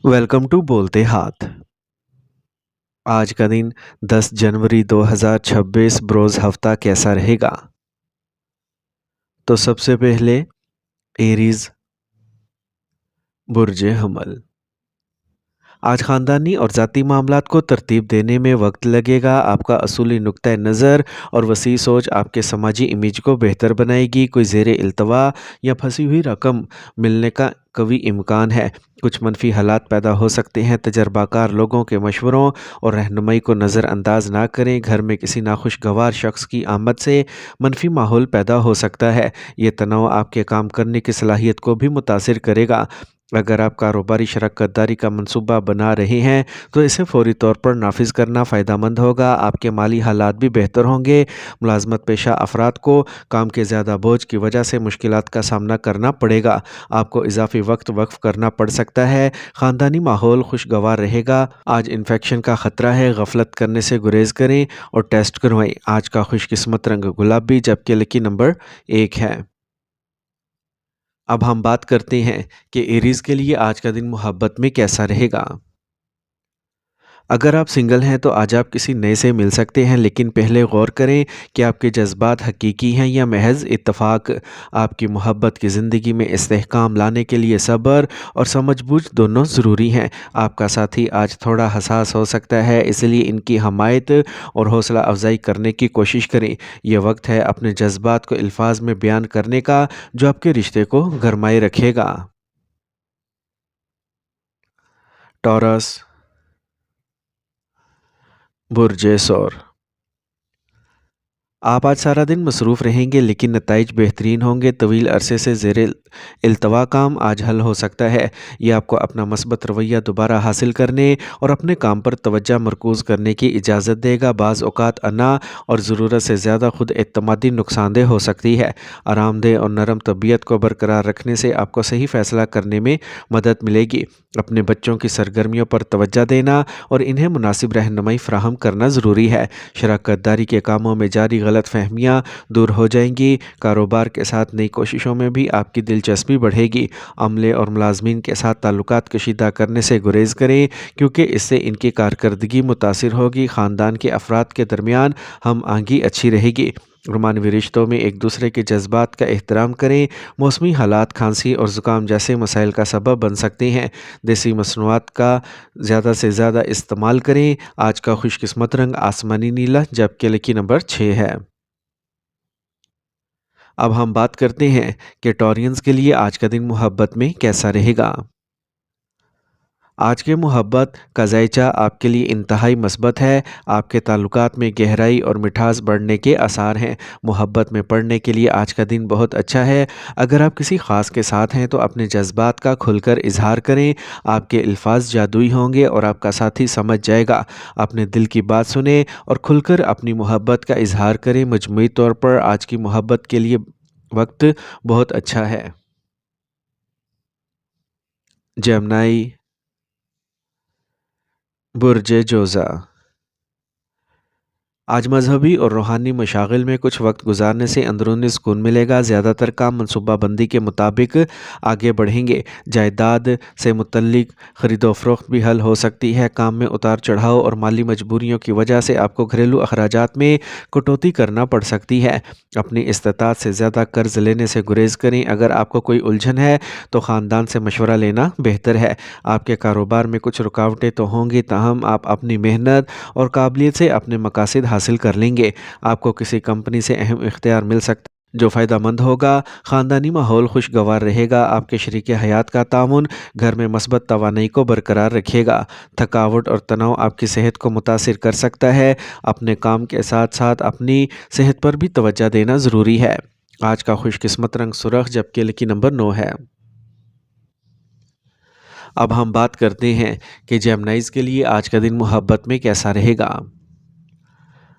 Welcome to बोलते हाथ। आज का दिन 10 जनवरी 2026 बरोज़ हफ्ता कैसा रहेगा? तो सबसे पहले एरीज़ बुर्ज हमल। आज ख़ानदानी और ज़ाती मामलात को तरतीब देने में वक्त लगेगा। आपका असूली नुक्ता नज़र और वसी सोच आपके समाजी इमेज को बेहतर बनाएगी। कोई ज़ेरे इल्तवा या फंसी हुई रकम मिलने का कभी इम्कान है। कुछ मनफी हालात पैदा हो सकते हैं। तजर्बाकार लोगों के मशवरों और रहनुमाई को नज़रअंदाज ना करें। घर में किसी नाखुशगवार शख्स की आमद से मनफी माहौल पैदा हो सकता है। ये तनाव आपके काम करने की सलाहियत को भी मुतासिर करेगा। अगर आप कारोबारी शराकत-दारी का मंसूबा बना रहे हैं तो इसे फ़ौरी तौर पर नाफिज करना फ़ायदेमंद होगा। आपके माली हालात भी बेहतर होंगे। मुलाजमत पेशा अफराद को काम के ज़्यादा बोझ की वजह से मुश्किलात का सामना करना पड़ेगा। आपको इजाफी वक्त वक्फ करना पड़ सकता है। ख़ानदानी माहौल खुशगवार रहेगा। आज इन्फेक्शन का ख़तरा है। गफलत करने से गुरेज करें और टेस्ट करवाएं। आज का खुशकिस्मत रंग गुलाबी जबकि लकी नंबर 1 है। अब हम बात करते हैं कि एरीज़ के लिए आज का दिन मोहब्बत में कैसा रहेगा। अगर आप सिंगल हैं तो आज आप किसी नए से मिल सकते हैं, लेकिन पहले गौर करें कि आपके जज्बात हकीकी हैं या महज इत्तफाक। आपकी मोहब्बत की ज़िंदगी में इस्तेहकाम लाने के लिए सब्र और समझबूझ दोनों ज़रूरी हैं। आपका साथी आज थोड़ा हसास हो सकता है, इसलिए इनकी हमायत और हौसला अफजाई करने की कोशिश करें। यह वक्त है अपने जज्बात को अल्फाज में बयान करने का, जो आपके रिश्ते को गरमाए रखेगा। टॉरस बुर्ज सौर। आप आज सारा दिन मसरूफ़ रहेंगे, लेकिन नताइज बेहतरीन होंगे। तवील अरसे से ज़ेरे इल्तवा काम आज हल हो सकता है। ये आपको अपना मस्बत रवैया दोबारा हासिल करने और अपने काम पर तवज्जो मरकूज़ करने की इजाज़त देगा। बाज़ औक़ात अना और ज़रूरत से ज़्यादा खुद एतमादी नुकसानदेह हो सकती है। आरामदेह और नरम तबीयत को बरकरार रखने से आपको सही फ़ैसला करने में मदद मिलेगी। अपने बच्चों की सरगर्मियों पर तवज्जो देना और इन्हें मुनासिब रहनुमाई फ़राहम करना ज़रूरी है। शराकत-दारी के कामों में जारी गलतफ़हमियाँ दूर हो जाएंगी। कारोबार के साथ नई कोशिशों में भी आपकी दिलचस्पी बढ़ेगी। अमले और मुलाजमीन के साथ ताल्लुकात कशीदा करने से गुरेज करें, क्योंकि इससे इनकी कारकर्दगी मुतासिर होगी। ख़ानदान के अफराद के दरमियान हम आहंगी अच्छी रहेगी। रोमानवी रिश्तों में एक दूसरे के जज्बात का एहतराम करें। मौसमी हालात खांसी और ज़ुकाम जैसे मसाइल का सबब बन सकते हैं। देसी मसनूआत का ज़्यादा से ज़्यादा इस्तेमाल करें। आज का खुशकिस्मत रंग आसमानी नीला जबकि लकी नंबर 6 है। अब हम बात करते हैं कि टॉरियंस के लिए आज का दिन मोहब्बत में कैसा रहेगा। आज के मोहब्बत का ज़ायचा आपके लिए इंतहाई मस्बत है। आपके ताल्लुकात में गहराई और मिठास बढ़ने के आसार हैं। मोहब्बत में पड़ने के लिए आज का दिन बहुत अच्छा है। अगर आप किसी ख़ास के साथ हैं तो अपने जज्बात का खुलकर इजहार करें। आपके अल्फाज जादुई होंगे और आपका साथी समझ जाएगा। अपने दिल की बात सुने और खुलकर अपनी मोहब्बत का इजहार करें। मजमूई तौर पर आज की मोहब्बत के लिए वक्त बहुत अच्छा है। जमनाई बुर्ज जोज़ा। आज मजहबी और रूहानी मशागिल में कुछ वक्त गुजारने से अंदरूनी सुकून मिलेगा। ज़्यादातर काम मनसूबाबंदी के मुताबिक आगे बढ़ेंगे। जायदाद से मुतल्लिक ख़रीदो फ़रोख्त भी हल हो सकती है। काम में उतार चढ़ाव और माली मजबूरियों की वजह से आपको घरेलू अखराजात में कटौती करना पड़ सकती है। अपनी इस्तात से ज़्यादा कर्ज लेने से गुरेज करें। अगर आपको कोई उलझन है तो ख़ानदान से मशवरा लेना बेहतर है। आपके कारोबार में कुछ रुकावटें तो होंगी, ताहम आप अपनी मेहनत और काबिलियत से अपने मकासद हासिल कर लेंगे। आपको किसी कंपनी से अहम इख्तियार मिल सकता है जो फ़ायदेमंद होगा। ख़ानदानी माहौल खुशगवार रहेगा। आपके शरीक हयात का तामुन घर में मस्बत तवानाई को बरकरार रखेगा। थकावट और तनाव आपकी सेहत को मुतासिर कर सकता है। अपने काम के साथ साथ अपनी सेहत पर भी तवज्जो देना ज़रूरी है। आज का खुशकिस्मत रंग सुरख जबकि लकी नंबर 9 है। अब हम बात करते हैं कि जेमिनीज़ के लिए आज का दिन मोहब्बत में कैसा रहेगा।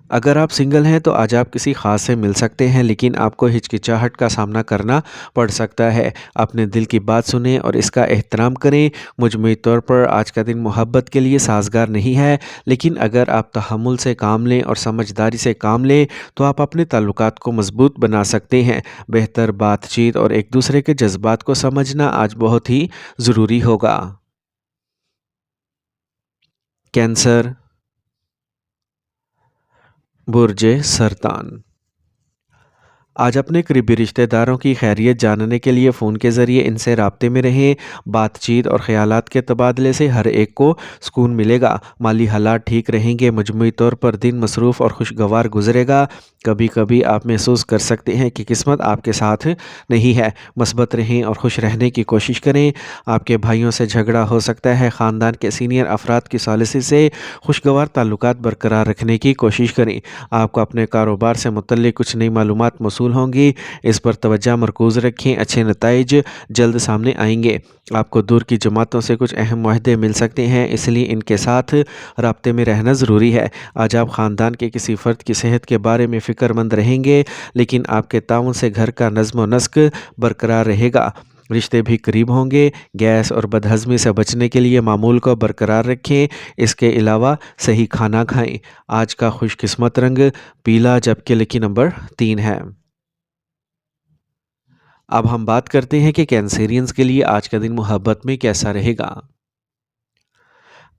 अगर आप सिंगल हैं तो आज आप किसी ख़ास से मिल सकते हैं, लेकिन आपको हिचकिचाहट का सामना करना पड़ सकता है। अपने दिल की बात सुनें और इसका एहतराम करें। मजमूई तौर पर आज का दिन मोहब्बत के लिए साजगार नहीं है, लेकिन अगर आप तहम्मुल से काम लें और समझदारी से काम लें तो आप अपने ताल्लुकात को मजबूत बना सकते हैं। बेहतर बातचीत और एक दूसरे के जज्बात को समझना आज बहुत ही ज़रूरी होगा। कैंसर, बुर्ज सरतान। आज अपने करीबी रिश्तेदारों की खैरियत जानने के लिए फ़ोन के ज़रिए इनसे राब्ते में रहें। बातचीत और ख़यालात के तबादले से हर एक को सुकून मिलेगा। माली हालात ठीक रहेंगे। मजमूई तौर पर दिन मसरूफ़ और खुशगवार गुजरेगा। कभी कभी आप महसूस कर सकते हैं कि किस्मत आपके साथ नहीं है। मस्बत रहें और खुश रहने की कोशिश करें। आपके भाइयों से झगड़ा हो सकता है। ख़ानदान के सीनियर अफराद की सॉलिसी से खुशगवार ताल्लुकात बरकरार रखने की कोशिश करें। आपको अपने कारोबार से मुतल्लिक कुछ नई मालूमात मौसूल होंगी। इस पर तवज्जो मरकूज़ रखें। अच्छे नताइज जल्द सामने आएंगे। आपको दूर की जमातों से कुछ अहम मुआहदे मिल सकते हैं, इसलिए इनके साथ राब्ते में रहना ज़रूरी है। आज आप ख़ानदान के किसी फ़र्द की सेहत के बारे में फ़िक्रमंद रहेंगे, लेकिन आपके ताउन से घर का नज़्म व नस्क बरकरार रहेगा। रिश्ते भी करीब होंगे। गैस और बदहज़मी से बचने के लिए मामूल को बरकरार रखें। इसके अलावा सही खाना खाएं। आज का खुशकिस्मत रंग पीला, जबकि लकी नंबर 3 है। अब हम बात करते हैं कि कैंसेरियंस के लिए आज का दिन मोहब्बत में कैसा रहेगा।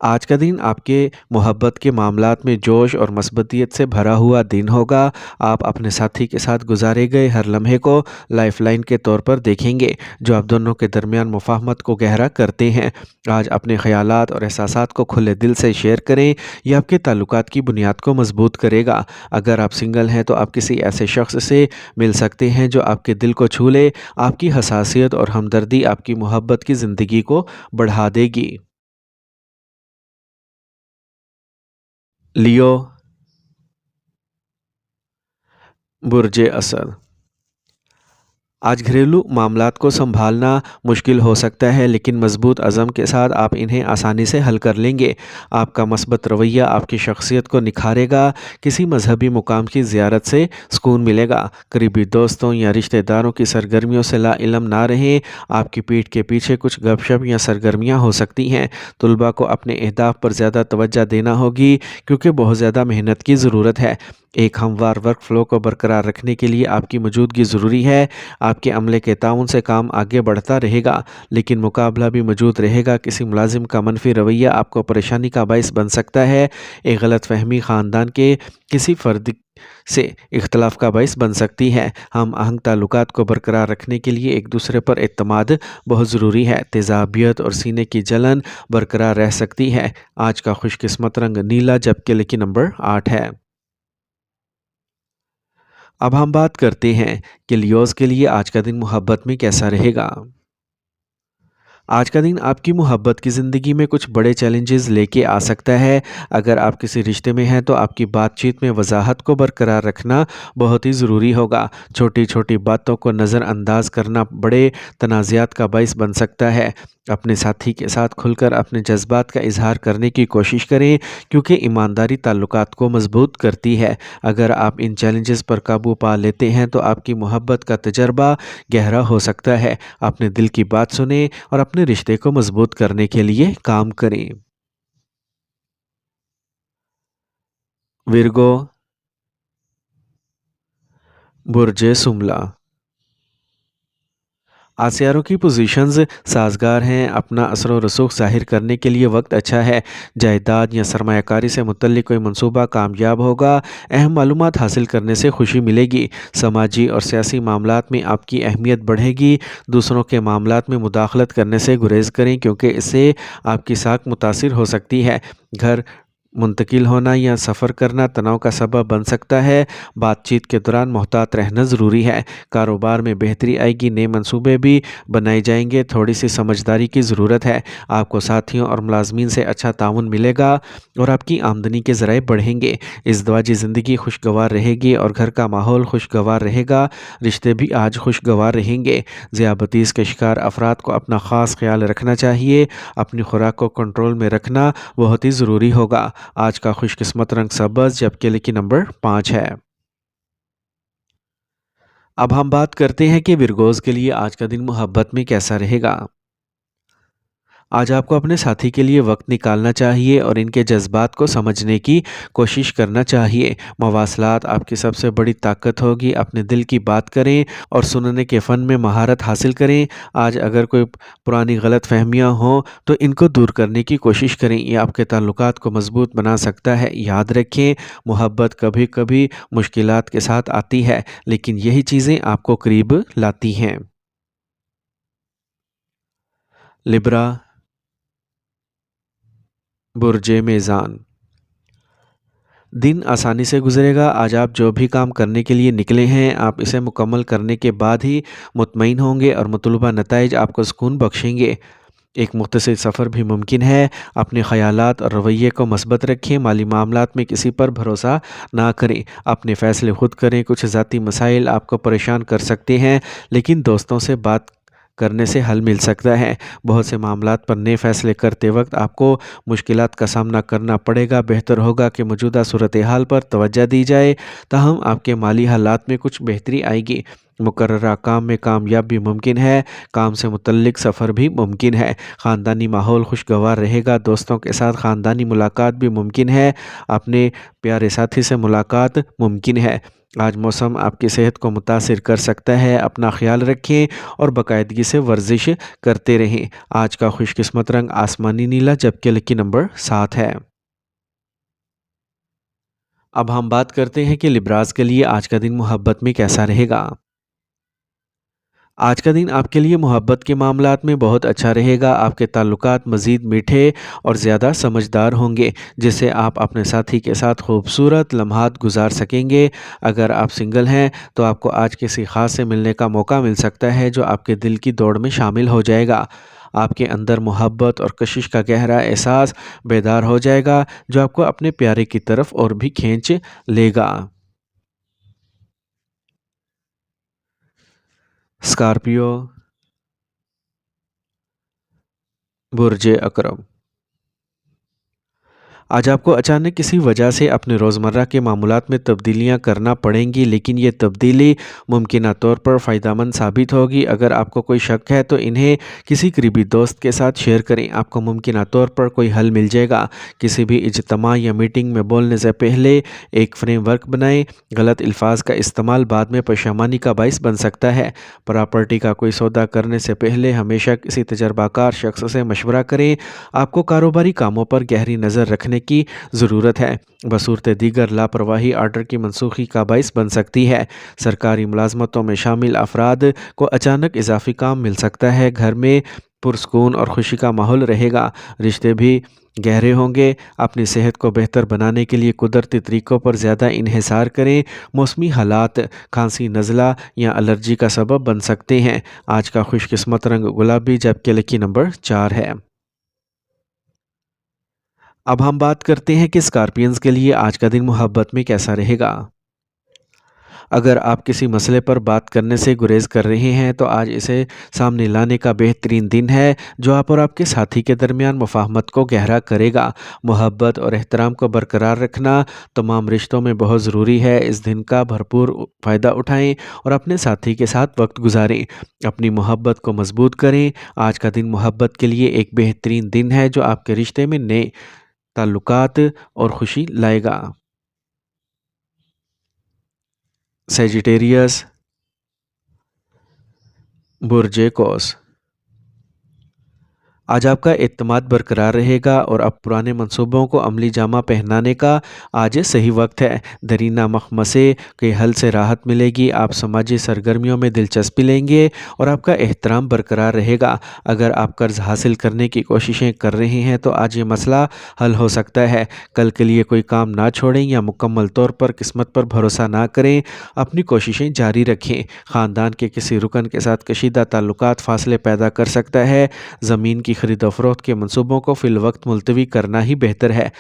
आज का दिन आपके मोहब्बत के मामलात में जोश और मस्बतियत से भरा हुआ दिन होगा। आप अपने साथी के साथ गुजारे गए हर लम्हे को लाइफलाइन के तौर पर देखेंगे, जो आप दोनों के दरमियान मुफाहमत को गहरा करते हैं। आज अपने ख़यालात और एहसासात को खुले दिल से शेयर करें। यह आपके ताल्लुकात की बुनियाद को मजबूत करेगा। अगर आप सिंगल हैं तो आप किसी ऐसे शख्स से मिल सकते हैं जो आपके दिल को छू ले। आपकी हसासियत और हमदर्दी आपकी मोहब्बत की ज़िंदगी को बढ़ा देगी। लियो, बुर्ज असद। आज घरेलू मामलात को संभालना मुश्किल हो सकता है, लेकिन मजबूत अज़म के साथ आप इन्हें आसानी से हल कर लेंगे। आपका मस्बत रवैया आपकी शख्सियत को निखारेगा। किसी मजहबी मुकाम की ज़ियारत से सुकून मिलेगा। करीबी दोस्तों या रिश्तेदारों की सरगर्मियों से लाइलम ना रहें। आपकी पीठ के पीछे कुछ गपशप या सरगर्मियाँ हो सकती हैं। तलबा को अपने अहदाफ पर ज़्यादा तवज्जो देना होगी, क्योंकि बहुत ज़्यादा मेहनत की ज़रूरत है। एक हमवार वर्क फ़्लो को बरकरार रखने के लिए आपकी मौजूदगी ज़रूरी है। आपके अमले के ताउन से काम आगे बढ़ता रहेगा, लेकिन मुकाबला भी मौजूद रहेगा। किसी मुलाजिम का मनफी रवैया आपको परेशानी का बायस बन सकता है। एक गलत फहमी ख़ानदान के किसी फ़र्द से इख्तलाफ का बायस बन सकती है। हम आहंग ताल्लुकात को बरकरार रखने के लिए एक दूसरे पर एतमाद बहुत ज़रूरी है। तेज़ाबियत और सीने की जलन बरकरार रह सकती है। आज का खुशकिस्मत रंग नीला, जबकि लकी नंबर 8 है। अब हम बात करते हैं कि लियोज़ के लिए आज का दिन मोहब्बत में कैसा रहेगा। आज का दिन आपकी मोहब्बत की ज़िंदगी में कुछ बड़े चैलेंजेस लेके आ सकता है। अगर आप किसी रिश्ते में हैं तो आपकी बातचीत में वजाहत को बरकरार रखना बहुत ही ज़रूरी होगा। छोटी छोटी बातों को नज़रअंदाज करना बड़े तनाज़ात का बायस बन सकता है। अपने साथी के साथ खुलकर अपने जज्बात का इजहार करने की कोशिश करें, क्योंकि ईमानदारी ताल्लुकात को मजबूत करती है। अगर आप इन चैलेंजेस पर काबू पा लेते हैं तो आपकी मोहब्बत का तजर्बा गहरा हो सकता है। अपने दिल की बात सुने और अपने रिश्ते को मजबूत करने के लिए काम करें। विर्गो, बुर्ज सुमला। आसियारों की पोजीशंस साजगार हैं। अपना असर व रसूख ज़ाहिर करने के लिए वक्त अच्छा है। जायदाद या सरमायाकारी से मुतल्लिक कोई मंसूबा कामयाब होगा। अहम मालूमात हासिल करने से खुशी मिलेगी। समाजी और सियासी मामलात में आपकी अहमियत बढ़ेगी। दूसरों के मामलात में मुदाखलत करने से गुरेज करें, क्योंकि इससे आपकी साख मुतासिर हो सकती है। घर मुंतकिल होना या सफ़र करना तनाव का सबब बन सकता है। बातचीत के दौरान मोहतात रहना ज़रूरी है। कारोबार में बेहतरी आएगी। नए मंसूबे भी बनाए जाएंगे। थोड़ी सी समझदारी की ज़रूरत है। आपको साथियों और मुलाजमीन से अच्छा ताउन मिलेगा और आपकी आमदनी के ज़राए बढ़ेंगे। इज़दवाजी ज़िंदगी खुशगवार रहेगी और घर का माहौल खुशगवार रहेगा। रिश्ते भी आज खुशगवार रहेंगे। ज़ियाबतीस के शिकार अफराद को अपना ख़ास ख्याल रखना चाहिए। अपनी खुराक को कंट्रोल में रखना बहुत ही ज़रूरी होगा। आज का खुशकिस्मत रंग सब्ज़, जबकि लकी नंबर 5 है। अब हम बात करते हैं कि विरगोज़ के लिए आज का दिन मोहब्बत में कैसा रहेगा। आज आपको अपने साथी के लिए वक्त निकालना चाहिए और इनके जज्बात को समझने की कोशिश करना चाहिए। मवासलात आपकी सबसे बड़ी ताकत होगी। अपने दिल की बात करें और सुनने के फ़न में महारत हासिल करें। आज अगर कोई पुरानी गलत फहमियाँ हों तो इनको दूर करने की कोशिश करें। ये आपके ताल्लुकात को मजबूत बना सकता है। याद रखें, मोहब्बत कभी कभी मुश्किलात के साथ आती है, लेकिन यही चीज़ें आपको करीब लाती हैं। लिब्रा, बुर्जे मेज़ान। दिन आसानी से गुजरेगा। आज आप जो भी काम करने के लिए निकले हैं, आप इसे मुकम्मल करने के बाद ही मुतमईन होंगे और मतलूबा नताइज आपको सुकून बख्शेंगे। एक मुख्तसर सफ़र भी मुमकिन है। अपने ख़यालात और रवैये को मस्बत रखें। माली मामलात में किसी पर भरोसा ना करें। अपने फ़ैसले खुद करें। कुछ ज़ाती मसाइल आपको परेशान कर सकते हैं, लेकिन दोस्तों से बात करने से हल मिल सकता है। बहुत से मामलात पर नए फ़ैसले करते वक्त आपको मुश्किलात का सामना करना पड़ेगा। बेहतर होगा कि मौजूदा सूरत हाल पर तवज्जो दी जाए, ताहम आपके माली हालात में कुछ बेहतरी आएगी। मुकर्ररा काम में कामयाबी मुमकिन है। काम से मुतल्लिक सफ़र भी मुमकिन है। ख़ानदानी माहौल खुशगवार रहेगा। दोस्तों के साथ ख़ानदानी मुलाकात भी मुमकिन है। अपने प्यारे साथी से मुलाकात मुमकिन है। आज मौसम आपकी सेहत को मुतासिर कर सकता है। अपना ख्याल रखें और बाकायदगी से वर्जिश करते रहें। आज का खुशकिस्मत रंग आसमानी नीला, जबकि लकी नंबर 7 है। अब हम बात करते हैं कि लिब्रास के लिए आज का दिन मोहब्बत में कैसा रहेगा। आज का दिन आपके लिए मोहब्बत के मामलात में बहुत अच्छा रहेगा। आपके ताल्लुकात मज़ीद मीठे और ज़्यादा समझदार होंगे, जिससे आप अपने साथी के साथ खूबसूरत लम्हात गुजार सकेंगे। अगर आप सिंगल हैं तो आपको आज किसी ख़ास से मिलने का मौका मिल सकता है, जो आपके दिल की दौड़ में शामिल हो जाएगा। आपके अंदर मोहब्बत और कशिश का गहरा एहसास बेदार हो जाएगा, जो आपको अपने प्यारे की तरफ और भी खींच लेगा। स्कॉर्पियो, बुर्जे अकरम। आज आपको अचानक किसी वजह से अपने रोज़मर्रा के मामूलात में तब्दीलियां करना पड़ेंगी, लेकिन ये तब्दीली मुमकिना तौर पर फ़ायदेमंद साबित होगी। अगर आपको कोई शक है तो इन्हें किसी करीबी दोस्त के साथ शेयर करें। आपको मुमकिना तौर पर कोई हल मिल जाएगा। किसी भी इज्तिमा या मीटिंग में बोलने से पहले एक फ्रेमवर्क बनाएं। गलत अल्फाज का इस्तेमाल बाद में परेशानी का बाइस बन सकता है। प्रॉपर्टी का कोई सौदा करने से पहले हमेशा किसी तजर्बाकार शख्स से मशवरा करें। आपको कारोबारी कामों पर गहरी नज़र रखने की ज़रूरत है। बसूरत दीगर लापरवाही आर्डर की मनसूखी का बाइस बन सकती है। सरकारी मुलाजमतों में शामिल अफराद को अचानक इजाफी काम मिल सकता है। घर में पुरस्कून और खुशी का माहौल रहेगा। रिश्ते भी गहरे होंगे। अपनी सेहत को बेहतर बनाने के लिए कुदरती तरीक़ों पर ज़्यादा इन्हिसार करें। मौसमी हालात खांसी, नज़ला या एलर्जी का सबब बन सकते हैं। आज का खुशकिस्मत रंग गुलाबी, जबकि लकी नंबर 4 है। अब हम बात करते हैं कि स्कॉर्पियंस के लिए आज का दिन मोहब्बत में कैसा रहेगा। अगर आप किसी मसले पर बात करने से गुरेज कर रहे हैं तो आज इसे सामने लाने का बेहतरीन दिन है, जो आप और आपके साथी के दरमियान मुफाहमत को गहरा करेगा। मोहब्बत और एहतराम को बरकरार रखना तमाम रिश्तों में बहुत ज़रूरी है। इस दिन का भरपूर फ़ायदा उठाएं और अपने साथी के साथ वक्त गुजारें। अपनी मोहब्बत को मजबूत करें। आज का दिन मोहब्बत के लिए एक बेहतरीन दिन है, जो आपके रिश्ते में नए ताल्लुकात और खुशी लाएगा। सेजिटेरियस, बुर्जे कौस। आज आपका एतमाद बरकरार रहेगा और अब पुराने मंसूबों को अमली जामा पहनाने का आज सही वक्त है। दरीना मखमसे के हल से राहत मिलेगी। आप समाजी सरगर्मियों में दिलचस्पी लेंगे और आपका एहतराम बरकरार रहेगा। अगर आप कर्ज हासिल करने की कोशिशें कर रहे हैं तो आज ये मसला हल हो सकता है। कल के लिए कोई काम ना छोड़ें या मुकम्मल तौर पर किस्मत पर भरोसा ना करें। अपनी कोशिशें जारी रखें। ख़ानदान के किसी रुकन के साथ कशीदा ताल्लुकात फासले पैदा कर सकता है। ज़मीन की खरीद फरोख्त के मंसूबों को फ़िल वक्त मुलतवी करना ही बेहतर है।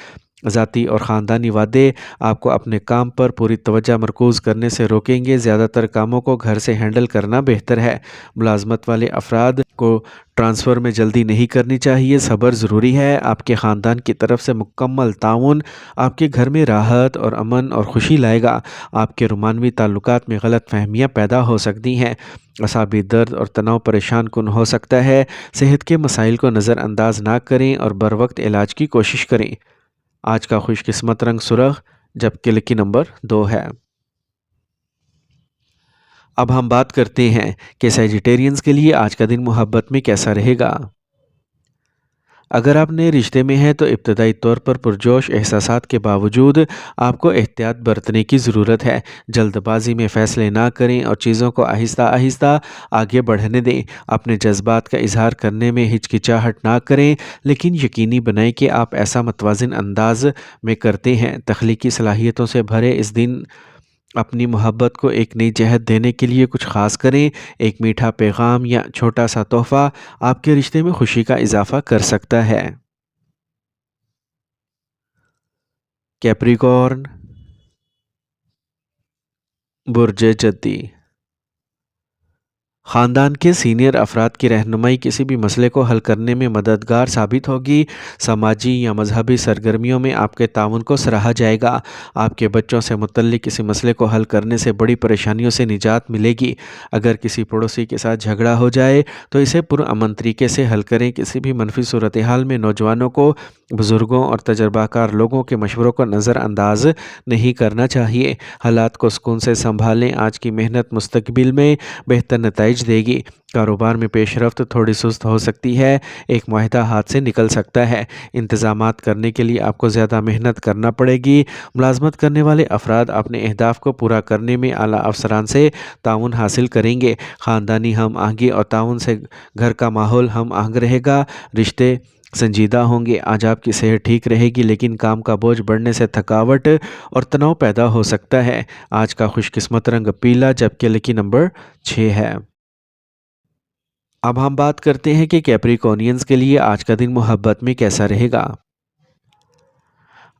ذاتی اور خاندانی وعدے آپ کو اپنے کام پر پوری توجہ مرکوز کرنے سے روکیں گے۔ زیادہ تر کاموں کو گھر سے ہینڈل کرنا بہتر ہے۔ ملازمت والے افراد کو ٹرانسفر میں جلدی نہیں کرنی چاہیے، صبر ضروری ہے۔ آپ کے خاندان کی طرف سے مکمل تعاون آپ کے گھر میں راحت اور امن اور خوشی لائے گا۔ آپ کے رومانوی تعلقات میں غلط فہمیاں پیدا ہو سکتی ہیں۔ اعصابی درد اور تناؤ پریشان کن ہو سکتا ہے۔ صحت کے مسائل کو نظر انداز نہ کریں اور بروقت علاج کی کوشش کریں۔ آج کا خوش قسمت رنگ سرخ جبکہ لکی نمبر 2 ہے۔ اب ہم بات کرتے ہیں کہ سیجیٹیرینز کے لیے آج کا دن محبت میں کیسا رہے گا۔ اگر آپ نئے رشتے میں ہیں تو ابتدائی طور پر پرجوش احساسات کے باوجود آپ کو احتیاط برتنے کی ضرورت ہے۔ جلد بازی میں فیصلے نہ کریں اور چیزوں کو آہستہ آہستہ آگے بڑھنے دیں۔ اپنے جذبات کا اظہار کرنے میں ہچکچاہٹ نہ کریں، لیکن یقینی بنائیں کہ آپ ایسا متوازن انداز میں کرتے ہیں۔ تخلیقی صلاحیتوں سے بھرے اس دن اپنی محبت کو ایک نئی جہت دینے کے لیے کچھ خاص کریں۔ ایک میٹھا پیغام یا چھوٹا سا تحفہ آپ کے رشتے میں خوشی کا اضافہ کر سکتا ہے۔ کیپریکارن، برج جدی۔ خاندان کے سینئر افراد کی رہنمائی کسی بھی مسئلے کو حل کرنے میں مددگار ثابت ہوگی۔ سماجی یا مذہبی سرگرمیوں میں آپ کے تعاون کو سراہا جائے گا۔ آپ کے بچوں سے متعلق کسی مسئلے کو حل کرنے سے بڑی پریشانیوں سے نجات ملے گی۔ اگر کسی پڑوسی کے ساتھ جھگڑا ہو جائے تو اسے پرامن طریقے سے حل کریں۔ کسی بھی منفی صورتحال میں نوجوانوں کو بزرگوں اور تجربہ کار لوگوں کے مشوروں کو نظر انداز نہیں کرنا چاہیے۔ حالات کو سکون سے سنبھالیں۔ آج کی محنت مستقبل میں بہتر نتائج دے گی۔ کاروبار میں پیش رفت تھوڑی سست ہو سکتی ہے۔ ایک معاہدہ ہاتھ سے نکل سکتا ہے۔ انتظامات کرنے کے لیے آپ کو زیادہ محنت کرنا پڑے گی۔ ملازمت کرنے والے افراد اپنے اہداف کو پورا کرنے میں اعلیٰ افسران سے تعاون حاصل کریں گے۔ خاندانی ہم آہنگی اور تعاون سے گھر کا ماحول ہم آہنگ رہے گا۔ رشتے سنجیدہ ہوں گے۔ آج آپ کی صحت ٹھیک رہے گی، لیکن کام کا بوجھ بڑھنے سے تھکاوٹ اور تناؤ پیدا ہو سکتا ہے۔ آج کا خوش قسمت رنگ پیلا جبکہ لکی نمبر 6 ہے۔ اب ہم بات کرتے ہیں کہ کیپریکونینز کے لیے آج کا دن محبت میں کیسا رہے گا۔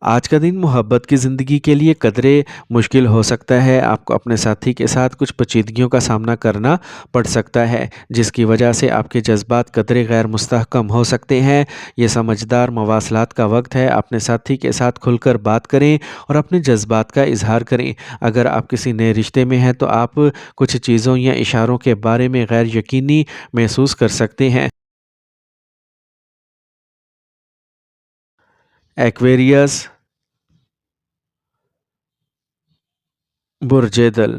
آج کا دن محبت کی زندگی کے لیے قدرے مشکل ہو سکتا ہے۔ آپ کو اپنے ساتھی کے ساتھ کچھ پیچیدگیوں کا سامنا کرنا پڑ سکتا ہے، جس کی وجہ سے آپ کے جذبات قدرے غیر مستحکم ہو سکتے ہیں۔ یہ سمجھدار مواصلات کا وقت ہے۔ اپنے ساتھی کے ساتھ کھل کر بات کریں اور اپنے جذبات کا اظہار کریں۔ اگر آپ کسی نئے رشتے میں ہیں تو آپ کچھ چیزوں یا اشاروں کے بارے میں غیر یقینی محسوس کر سکتے ہیں۔ ایکویریس، برج دل۔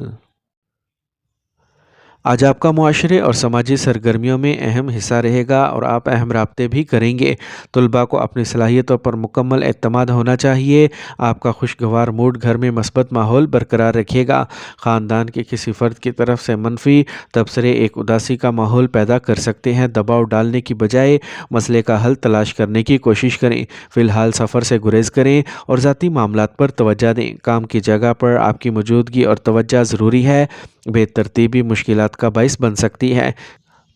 آج آپ کا معاشرے اور سماجی سرگرمیوں میں اہم حصہ رہے گا اور آپ اہم رابطے بھی کریں گے۔ طلباء کو اپنی صلاحیتوں پر مکمل اعتماد ہونا چاہیے۔ آپ کا خوشگوار موڈ گھر میں مثبت ماحول برقرار رکھے گا۔ خاندان کے کسی فرد کی طرف سے منفی تبصرے ایک اداسی کا ماحول پیدا کر سکتے ہیں۔ دباؤ ڈالنے کی بجائے مسئلے کا حل تلاش کرنے کی کوشش کریں۔ فی الحال سفر سے گریز کریں اور ذاتی معاملات پر توجہ دیں۔ کام کی جگہ پر آپ کی موجودگی اور توجہ ضروری ہے۔ بے ترتیبی مشکلات کا باعث بن سکتی ہے۔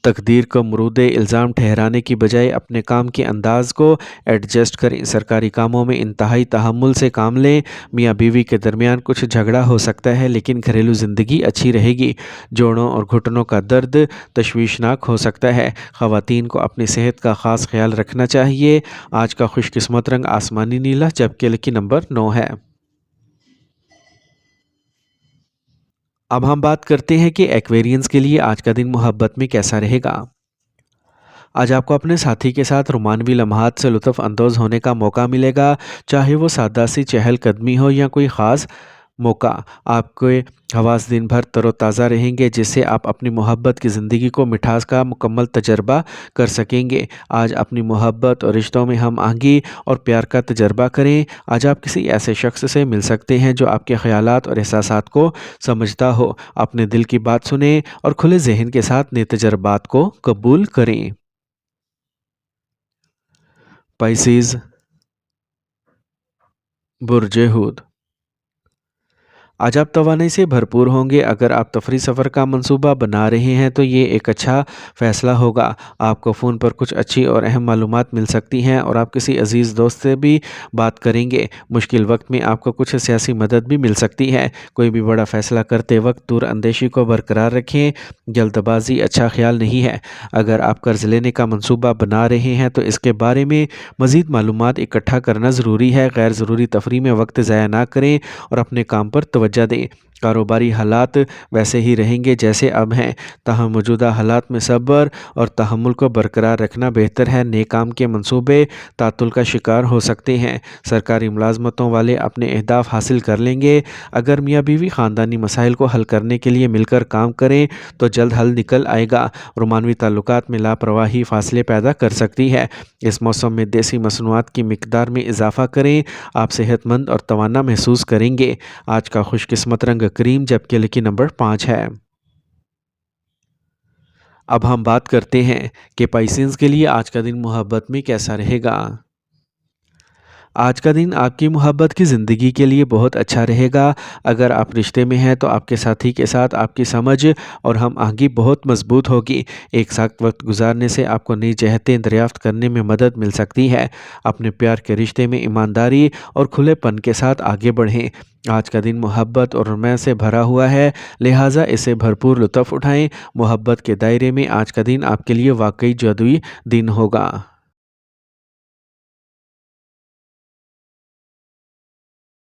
تقدیر کو مورد الزام ٹھہرانے کی بجائے اپنے کام کے انداز کو ایڈجسٹ کریں۔ سرکاری کاموں میں انتہائی تحمل سے کام لیں۔ میاں بیوی کے درمیان کچھ جھگڑا ہو سکتا ہے، لیکن گھریلو زندگی اچھی رہے گی۔ جوڑوں اور گھٹنوں کا درد تشویشناک ہو سکتا ہے۔ خواتین کو اپنی صحت کا خاص خیال رکھنا چاہیے۔ آج کا خوش قسمت رنگ آسمانی نیلا جبکہ لکی نمبر 9 ہے۔ اب ہم بات کرتے ہیں کہ ایکویرینز کے لیے آج کا دن محبت میں کیسا رہے گا۔ آج آپ کو اپنے ساتھی کے ساتھ رومانوی لمحات سے لطف اندوز ہونے کا موقع ملے گا، چاہے وہ سادہ سی چہل قدمی ہو یا کوئی خاص موقع۔ آپ کے حواس دن بھر تر و تازہ رہیں گے، جس سے آپ اپنی محبت کی زندگی کو مٹھاس کا مکمل تجربہ کر سکیں گے۔ آج اپنی محبت اور رشتوں میں ہم آہنگی اور پیار کا تجربہ کریں۔ آج آپ کسی ایسے شخص سے مل سکتے ہیں جو آپ کے خیالات اور احساسات کو سمجھتا ہو۔ اپنے دل کی بات سنیں اور کھلے ذہن کے ساتھ نئے تجربات کو قبول کریں۔ پائسیز، برج ہود۔ आज आप तवानाई से भरपूर होंगे। अगर आप तफरी सफ़र का मंसूबा बना रहे हैं तो ये एक अच्छा फ़ैसला होगा। आपको फ़ोन पर कुछ अच्छी और अहम मालूमात मिल सकती हैं और आप किसी अज़ीज़ दोस्त से भी बात करेंगे। मुश्किल वक्त में आपको कुछ सियासी मदद भी मिल सकती है। कोई भी बड़ा फ़ैसला करते वक्त दूर अंदेशी को बरकरार रखें, जल्दबाजी अच्छा ख्याल नहीं है। अगर आप कर्ज़ लेने का मंसूबा बना रहे हैं तो इसके बारे में मज़ीद मालूमात इकट्ठा करना ज़रूरी है। गैर ज़रूरी तफरी में वक्त ज़ाया ना करें और अपने काम पर तवज्जो दें। कारोबारी हालात वैसे ही रहेंगे जैसे अब हैं, ताहम मौजूदा हालात में सब्र और तहम्मुल को बरकरार रखना बेहतर है। नए काम के मंसूबे तातुल का शिकार हो सकते हैं। सरकारी मुलाजमतों वाले अपने अहदाफ हासिल कर लेंगे। अगर मियाँ बीवी ख़ानदानी मसाइल को हल करने के लिए मिलकर काम करें तो जल्द हल निकल आएगा। रोमानवी ताल्लुकात में लापरवाही फासले पैदा कर सकती है। इस मौसम में देसी मसनूआत की मिकदार में इजाफ़ा करें, आप सेहतमंद और तवाना महसूस करेंगे। आज का खुशकिस्मत रंग क्रीम जबकि लकी नंबर 5 है। अब हम बात करते हैं कि पाइसेंस के लिए आज का दिन मोहब्बत में कैसा रहेगा। आज का दिन आपकी मोहब्बत की ज़िंदगी के लिए बहुत अच्छा रहेगा। अगर आप रिश्ते में हैं तो आपके साथी के साथ आपकी समझ और हम आहंगी बहुत मजबूत होगी। एक साथ वक्त गुजारने से आपको नई जहतें दरियाफ्त करने में मदद मिल सकती है। अपने प्यार के रिश्ते में ईमानदारी और खुलेपन के साथ आगे बढ़ें। आज का दिन मोहब्बत और रोमांस से भरा हुआ है, लिहाजा इसे भरपूर लुत्फ़ उठाएं। मोहब्बत के दायरे में आज का दिन आपके लिए वाकई जादुई दिन होगा।